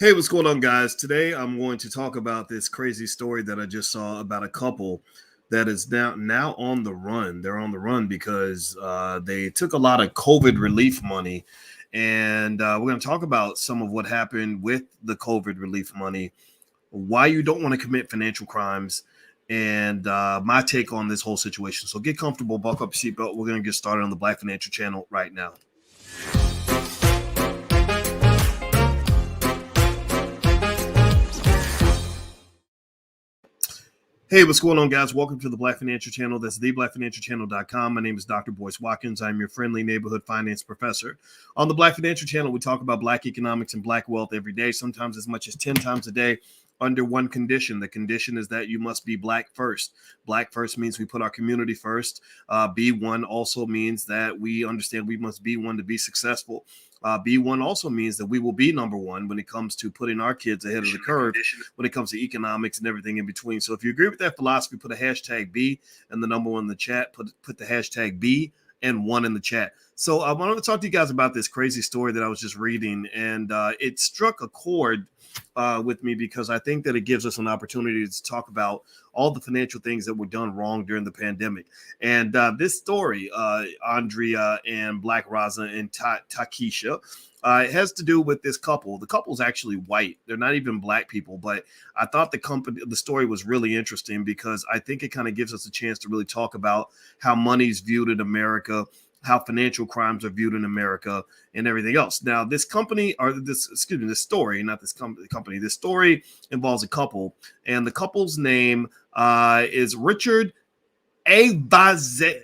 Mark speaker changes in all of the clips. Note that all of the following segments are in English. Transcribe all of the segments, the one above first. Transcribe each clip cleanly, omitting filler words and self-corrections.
Speaker 1: Hey, what's going on, guys? Today I'm going to talk about this crazy story that I just saw about a couple that is now on the run. They're on the run because they took a lot of COVID relief money, and we're going to talk about some of what happened with the COVID relief money, why you don't want to commit financial crimes, and my take on this whole situation. So get comfortable, buckle up your seatbelt. We're going to get started on the Black Financial Channel right now. Hey, what's going on, guys? Welcome to the Black Financial Channel. That's theblackfinancialchannel.com. My name is Dr. Drboycewatkins. I'm your friendly neighborhood finance professor. On the Black Financial Channel, we talk about Black economics and Black wealth every day, sometimes as much as 10 times a day, under one condition. The condition is that you must be Black first. Black first means we put our community first. Be one also means that we understand we must be one to be successful. B1 also means that we will be number one when it comes to putting our kids ahead of the curve when it comes to economics and everything in between. So if you agree with that philosophy, put a hashtag B and the number one in the chat. Put the hashtag B and one in the chat. So I want to talk to you guys about this crazy story that I was just reading, and it struck a chord with me because I think that it gives us an opportunity to talk about all the financial things that were done wrong during the pandemic. And this story, Andrea and Black Raza and Takesha, it has to do with this couple. The couple's actually white. They're not even Black people, but I thought the story was really interesting because I think it kind of gives us a chance to really talk about how money's viewed in America, how financial crimes are viewed in America, and everything else. Now, this story involves a couple, and the couple's name is Richard Ayvazyan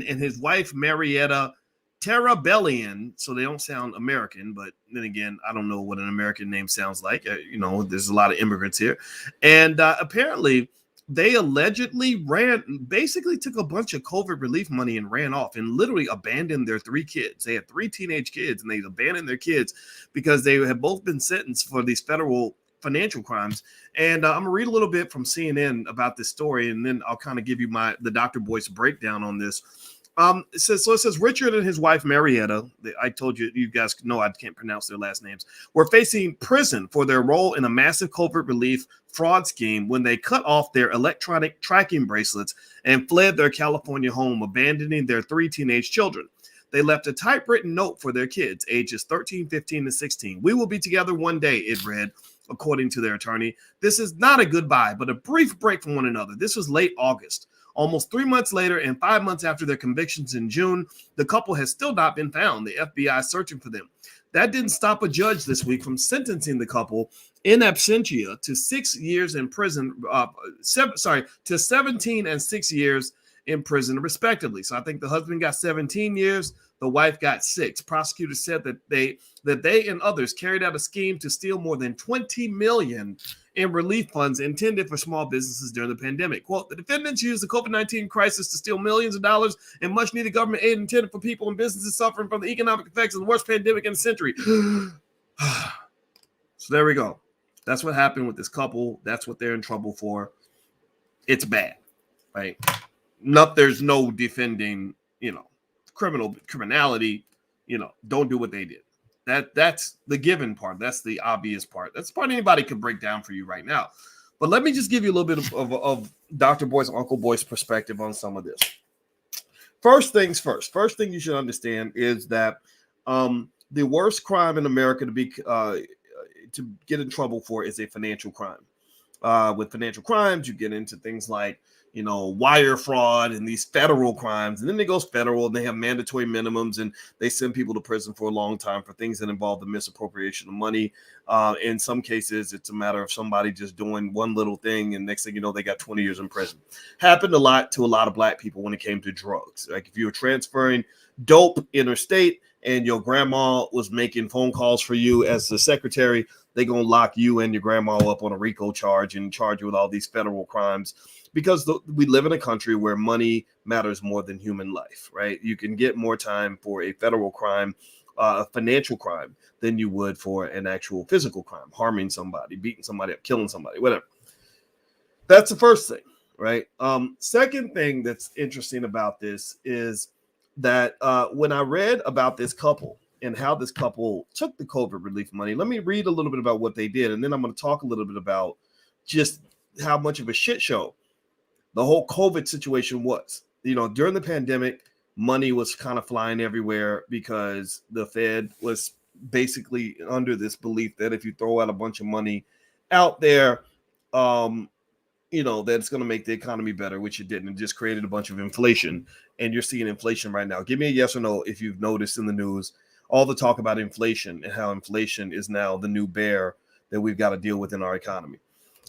Speaker 1: and his wife, Marietta Terabelian. So they don't sound American, but then again, I don't know what an American name sounds like. There's a lot of immigrants here. And apparently, they allegedly basically took a bunch of COVID relief money and ran off and literally abandoned their three kids. They had three teenage kids and they abandoned their kids because they have both been sentenced for these federal financial crimes. And I'm gonna read a little bit from CNN about this story, and then I'll kind of give you the Dr. Boyce breakdown on this. It says Richard and his wife Marietta, I told you guys know I can't pronounce their last names, were facing prison for their role in a massive COVID relief fraud scheme when they cut off their electronic tracking bracelets and fled their California home, abandoning their three teenage children. They left a typewritten note for their kids, ages 13, 15, and 16. "We will be together one day," it read, according to their attorney. "This is not a goodbye, but a brief break from one another." This was late August. Almost 3 months later and 5 months after their convictions in June, the couple has still not been found. The FBI is searching for them. That didn't stop a judge this week from sentencing the couple in absentia to 6 years in prison, to 17 and 6 years in prison, respectively. So I think the husband got 17 years, the wife got 6. Prosecutors said that they and others carried out a scheme to steal more than $20 million in relief funds intended for small businesses during the pandemic. Quote, "The defendants used the COVID-19 crisis to steal millions of dollars in much-needed government aid intended for people and businesses suffering from the economic effects of the worst pandemic in a century." So there we go. That's what happened with this couple. That's what they're in trouble for. It's bad, right? There's no defending, criminality. Don't do what they did. That's the given part. That's the obvious part. That's the part anybody could break down for you right now. But let me just give you a little bit of Dr. Boyce, Uncle Boyce perspective on some of this. First things first. First thing you should understand is that the worst crime in America to get in trouble for is a financial crime. With financial crimes, you get into things like wire fraud and these federal crimes. And then it goes federal and they have mandatory minimums and they send people to prison for a long time for things that involve the misappropriation of money. In some cases, it's a matter of somebody just doing one little thing and next thing you know, they got 20 years in prison. Happened a lot to a lot of Black people when it came to drugs. Like if you were transferring dope interstate and your grandma was making phone calls for you as the secretary, they're going to lock you and your grandma up on a RICO charge and charge you with all these federal crimes. Because we live in a country where money matters more than human life, right? You can get more time for a federal crime, a financial crime, than you would for an actual physical crime, harming somebody, beating somebody up, killing somebody, whatever. That's the first thing, right? Second thing that's interesting about this is that when I read about this couple, and how this couple took the COVID relief money. Let me read a little bit about what they did, and then I'm going to talk a little bit about just how much of a shit show the whole COVID situation was. During the pandemic, money was kind of flying everywhere because the Fed was basically under this belief that if you throw out a bunch of money out there, that it's going to make the economy better, which it didn't. It just created a bunch of inflation. And you're seeing inflation right now. Give me a yes or no if you've noticed in the news all the talk about inflation and how inflation is now the new bear that we've got to deal with in our economy.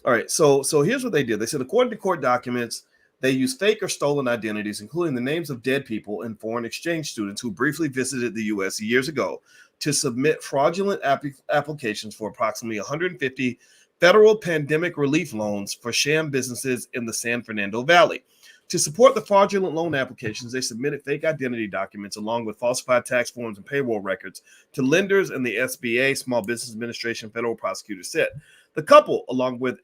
Speaker 1: All right, so here's what they did. They said, according to court documents, they used fake or stolen identities, including the names of dead people and foreign exchange students who briefly visited the U.S. years ago, to submit fraudulent applications for approximately 150 federal pandemic relief loans for sham businesses in the San Fernando Valley. To support the fraudulent loan applications, they submitted fake identity documents along with falsified tax forms and payroll records to lenders and the SBA, Small Business Administration, federal prosecutors said. The couple, along with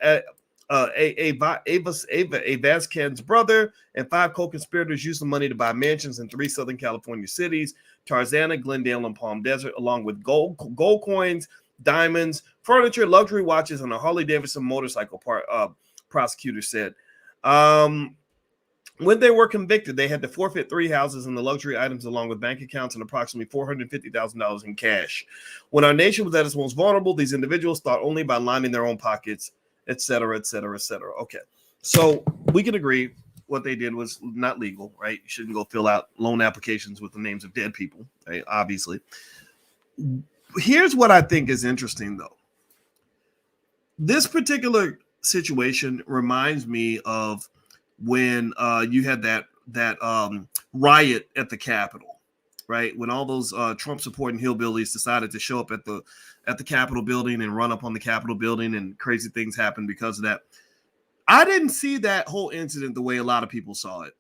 Speaker 1: Ayvazyan's brother and 5 co-conspirators, used the money to buy mansions in 3 Southern California cities, Tarzana, Glendale, and Palm Desert, along with gold coins, diamonds, furniture, luxury watches, and a Harley-Davidson motorcycle, prosecutors said. When they were convicted, they had to forfeit 3 houses and the luxury items along with bank accounts and approximately $450,000 in cash. When our nation was at its most vulnerable, these individuals thought only by lining their own pockets, et cetera, et cetera, et cetera. Okay, so we can agree what they did was not legal, right? You shouldn't go fill out loan applications with the names of dead people, right? Obviously. Here's what I think is interesting, though. This particular situation reminds me of when you had that riot at the Capitol, right? When all those Trump supporting hillbillies decided to show up at the Capitol building and run up on the Capitol building, and crazy things happened because of that. I didn't see that whole incident the way a lot of people saw it.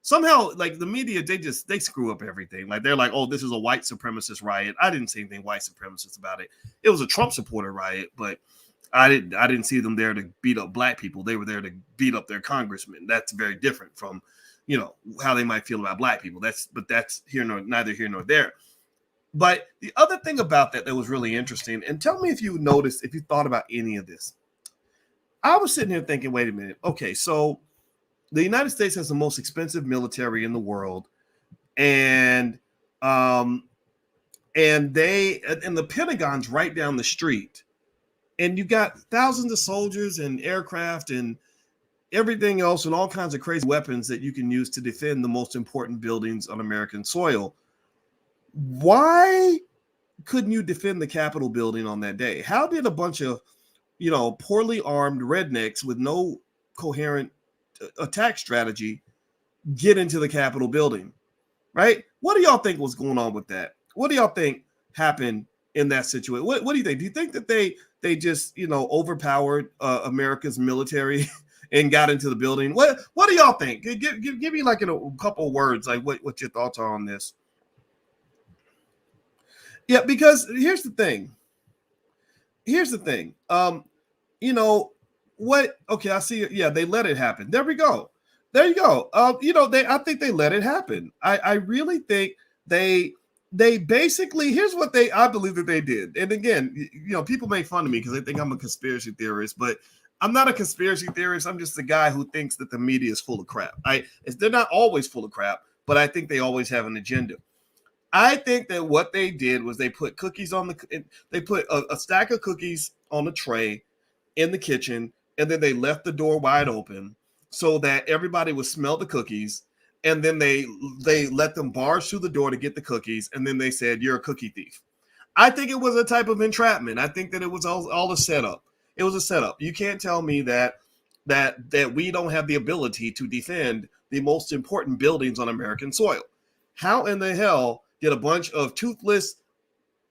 Speaker 1: Somehow, like the media, they screw up everything. Like they're like, oh, this is a white supremacist riot. I didn't see anything white supremacist about it. It was a Trump supporter riot, but I didn't see them there to beat up black people. They were there to beat up their congressmen. That's very different from, how they might feel about black people. That's neither here nor there. But the other thing about that was really interesting, and tell me if you noticed, if you thought about any of this. I was sitting here thinking, wait a minute. Okay, so the United States has the most expensive military in the world, and the Pentagon's right down the street. And you got thousands of soldiers and aircraft and everything else and all kinds of crazy weapons that you can use to defend the most important buildings on American soil. Why couldn't you defend the Capitol building on that day? How did a bunch of, poorly armed rednecks with no coherent attack strategy get into the Capitol building, right? What do y'all think was going on with that? What do y'all think happened in that situation? What do you think? Do you think that they just, overpowered America's military and got into the building? What do y'all think? Give me like in a couple of words, like what your thoughts are on this. Yeah, because here's the thing. Okay, I see it. Yeah, they let it happen. There we go. There you go. I think they let it happen. I really think they basically, here's what I believe that they did. And again, people make fun of me because they think I'm a conspiracy theorist, but I'm not a conspiracy theorist. I'm just a guy who thinks that the media is full of crap. They're not always full of crap, but I think they always have an agenda. I think that what they did was they put cookies they put a stack of cookies on a tray in the kitchen, and then they left the door wide open so that everybody would smell the cookies. And then they let them barge through the door to get the cookies. And then they said, you're a cookie thief. I think it was a type of entrapment. I think that it was all a setup. It was a setup. You can't tell me that we don't have the ability to defend the most important buildings on American soil. How in the hell did a bunch of toothless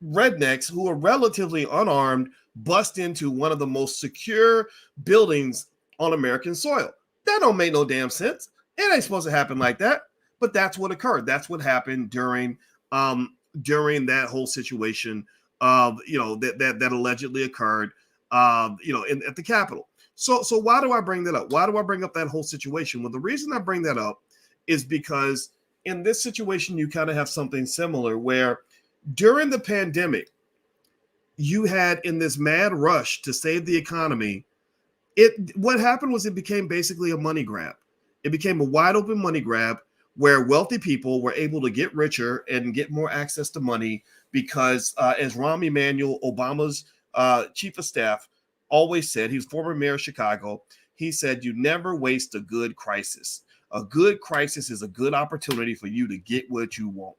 Speaker 1: rednecks who are relatively unarmed bust into one of the most secure buildings on American soil? That don't make no damn sense. It ain't supposed to happen like that, but that's what occurred. That's what happened during that whole situation that allegedly occurred at the Capitol. So why do I bring that up? Why do I bring up that whole situation? Well, the reason I bring that up is because in this situation you kind of have something similar where During the pandemic, you had in this mad rush to save the economy, what happened was it became basically a money grab. It became a wide open money grab where wealthy people were able to get richer and get more access to money because, as Rahm Emanuel, Obama's chief of staff, always said, he was former mayor of Chicago. He said, "You never waste a good crisis. A good crisis is a good opportunity for you to get what you want."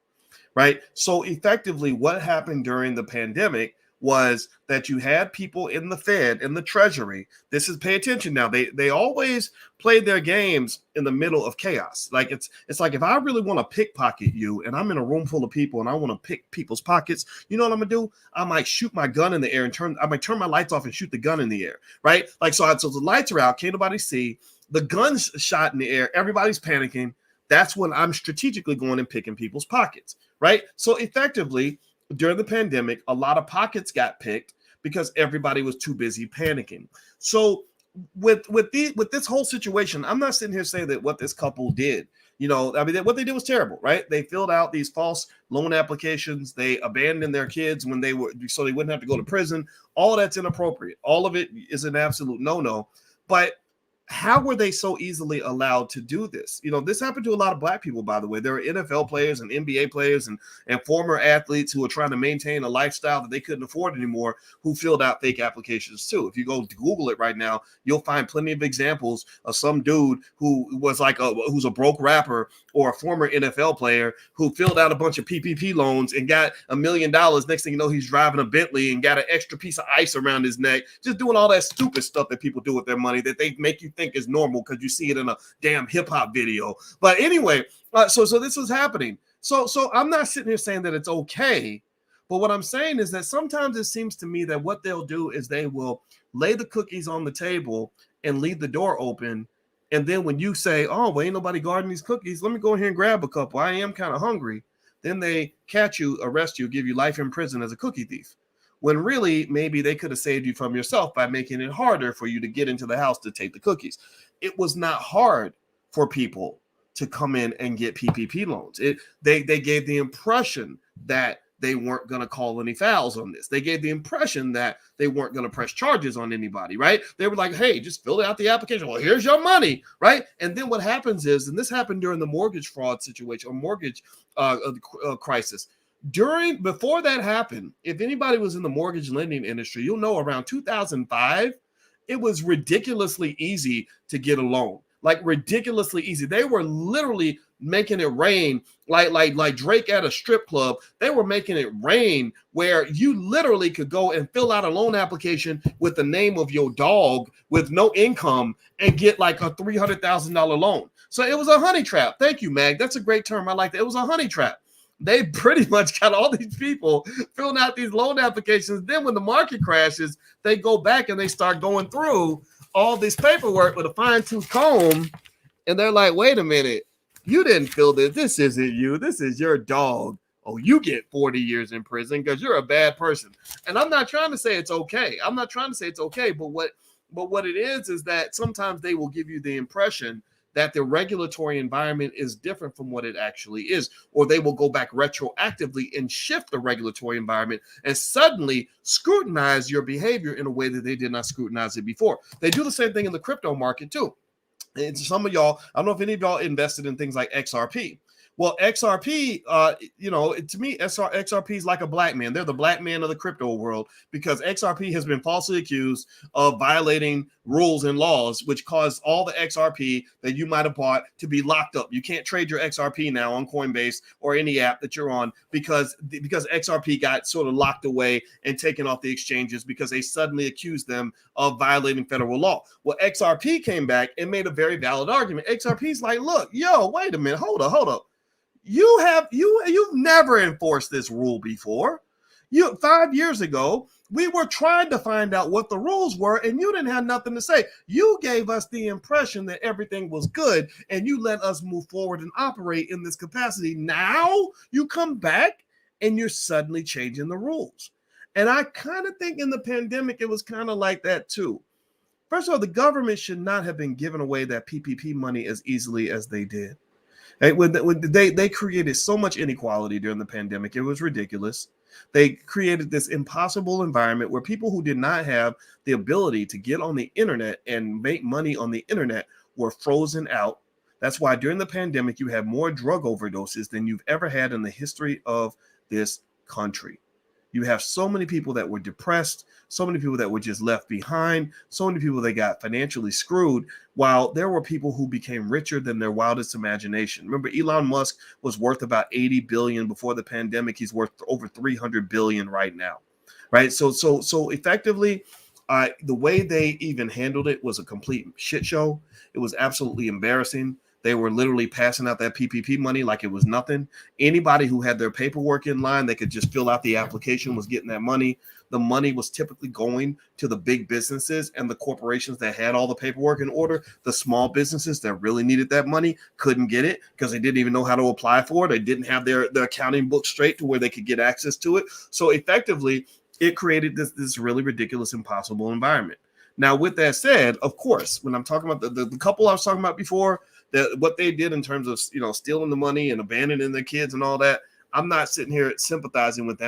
Speaker 1: Right? So effectively, what happened during the pandemic was that you had people in the Fed, in the Treasury. This is, pay attention now. They always play their games in the middle of chaos. Like it's like, if I really want to pickpocket you and I'm in a room full of people and I want to pick people's pockets, you know what I'm gonna do? I might shoot my gun in the air and I might turn my lights off and shoot the gun in the air, right? Like, so the lights are out, can't nobody see, the gun's shot in the air, everybody's panicking. That's when I'm strategically going and picking people's pockets, right? So effectively, during the pandemic, a lot of pockets got picked because everybody was too busy panicking. So with this whole situation, I'm not sitting here saying that what this couple did, I mean, what they did was terrible, right? They filled out these false loan applications. They abandoned their kids when they were, so they wouldn't have to go to prison. All that's inappropriate. All of it is an absolute no-no. But how were they so easily allowed to do this? This happened to a lot of black people, by the way. There are NFL players and NBA players and former athletes who are trying to maintain a lifestyle that they couldn't afford anymore, who filled out fake applications too. If you go to Google it right now, you'll find plenty of examples of some dude who was who's a broke rapper or a former NFL player who filled out a bunch of PPP loans and got $1 million. Next thing you know, he's driving a Bentley and got an extra piece of ice around his neck, just doing all that stupid stuff that people do with their money that they make you think is normal because you see it in a damn hip hop video. But anyway, so this was happening. So I'm not sitting here saying that it's okay, but what I'm saying is that sometimes it seems to me that what they'll do is they will lay the cookies on the table and leave the door open. And then when you say, "Oh, well, ain't nobody guarding these cookies, let me go here and grab a couple, I am kind of hungry," then they catch you, arrest you, give you life in prison as a cookie thief. When really, maybe they could have saved you from yourself by making it harder for you to get into the house to take the cookies. It was not hard for people to come in and get PPP loans. They gave the impression that they weren't going to call any fouls on this. They gave the impression that they weren't going to press charges on anybody, right? They were like, "Hey, just fill out the application. Well, here's your money," right? And then what happens is, and this happened during the mortgage fraud situation or mortgage crisis, before that happened, if anybody was in the mortgage lending industry, you'll know around 2005, it was ridiculously easy to get a loan. Like ridiculously easy. They were literally making it rain like Drake at a strip club. They were making it rain where you literally could go and fill out a loan application with the name of your dog with no income and get like a $300,000 loan. So it was a honey trap. Thank you, Mag. That's a great term. I like that. It was a honey trap. They pretty much got all these people filling out these loan applications. Then when the market crashes, they go back and they start going through all this paperwork with a fine-tooth comb. And they're like, "Wait a minute. You didn't fill this. This isn't you. This is your dog. Oh, you get 40 years in prison because you're a bad person." And I'm not trying to say it's okay. But what it is that sometimes they will give you the impression that the regulatory environment is different from what it actually is, or they will go back retroactively and shift the regulatory environment and suddenly scrutinize your behavior in a way that they did not scrutinize it before. They do the same thing in the crypto market too. And some of y'all, I don't know if any of y'all invested in things like XRP. Well, XRP, to me, XRP is like a black man. They're the black man of the crypto world because XRP has been falsely accused of violating rules and laws, which caused all the XRP that you might have bought to be locked up. You can't trade your XRP now on Coinbase or any app that you're on because XRP got sort of locked away and taken off the exchanges because they suddenly accused them of violating federal law. Well, XRP came back and made a very valid argument. XRP's like, "Look, wait a minute, hold up. You've never enforced this rule before. 5 years ago, we were trying to find out what the rules were, and you didn't have nothing to say. You gave us the impression that everything was good, and you let us move forward and operate in this capacity. Now you come back, and you're suddenly changing the rules." And I kind of think in the pandemic, it was kind of like that too. First of all, the government should not have been giving away that PPP money as easily as they did. Hey, when they created so much inequality during the pandemic, it was ridiculous. They created this impossible environment where people who did not have the ability to get on the internet and make money on the internet were frozen out. That's why during the pandemic, you had more drug overdoses than you've ever had in the history of this country. You have so many people that were depressed, so many people that were just left behind, so many people that got financially screwed, while there were people who became richer than their wildest imagination. Remember, Elon Musk was worth about 80 billion before the pandemic. He's worth over 300 billion right now. Right. So effectively, the way they even handled it was a complete shit show. It was absolutely embarrassing. They were literally passing out that PPP money like it was nothing. Anybody who had their paperwork in line, they could just fill out the application, was getting that money. The money was typically going to the big businesses and the corporations that had all the paperwork in order. The small businesses that really needed that money couldn't get it because they didn't even know how to apply for it. They didn't have their accounting book straight to where they could get access to it. So effectively, it created this really ridiculous, impossible environment. Now, with that said, of course, when I'm talking about the couple I was talking about before, that what they did in terms of stealing the money and abandoning their kids and all that, I'm not sitting here sympathizing with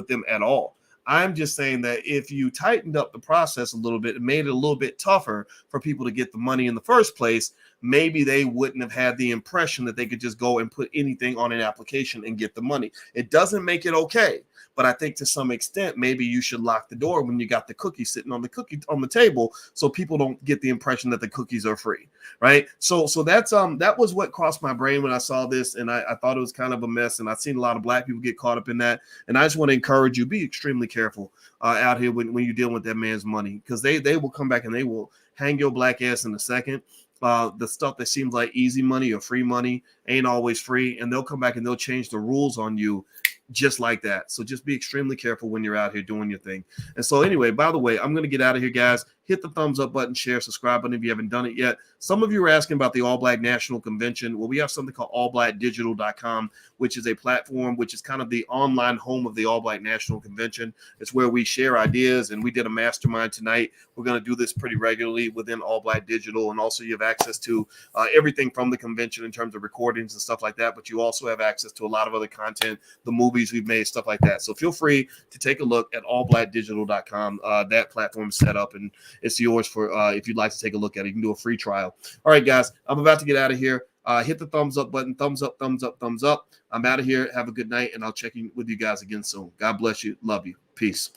Speaker 1: them at all. I'm just saying that if you tightened up the process a little bit and made it a little bit tougher for people to get the money in the first place, maybe they wouldn't have had the impression that they could just go and put anything on an application and get the money. It doesn't make it okay. But I think to some extent, maybe you should lock the door when you got the cookie sitting on the table, so people don't get the impression that the cookies are free, right? So that's that was what crossed my brain when I saw this, and I thought it was kind of a mess, and I've seen a lot of Black people get caught up in that, and I just want to encourage you, be extremely careful out here when you're dealing with that man's money, because they will come back and they will hang your Black ass in a second. The stuff that seems like easy money or free money ain't always free, and they'll come back and they'll change the rules on you just like that. So just be extremely careful when you're out here doing your thing. And so anyway, by the way, I'm going to get out of here, guys. Hit the thumbs up button, share, subscribe button if you haven't done it yet. Some of you are asking about the All Black National Convention. Well, we have something called allblackdigital.com, which is a platform which is kind of the online home of the All Black National Convention. It's where we share ideas, and we did a mastermind tonight. We're going to do this pretty regularly within All Black Digital, and also you have access to everything from the convention in terms of recordings and stuff like that, but you also have access to a lot of other content, the movies we've made, stuff like that. So feel free to take a look at allblackdigital.com. That platform is set up, and it's yours for if you'd like to take a look at it. You can do a free trial. All right, guys, I'm about to get out of here. Hit the thumbs up button. Thumbs up, thumbs up, thumbs up. I'm out of here. Have a good night, and I'll check in with you guys again soon. God bless you. Love you. Peace.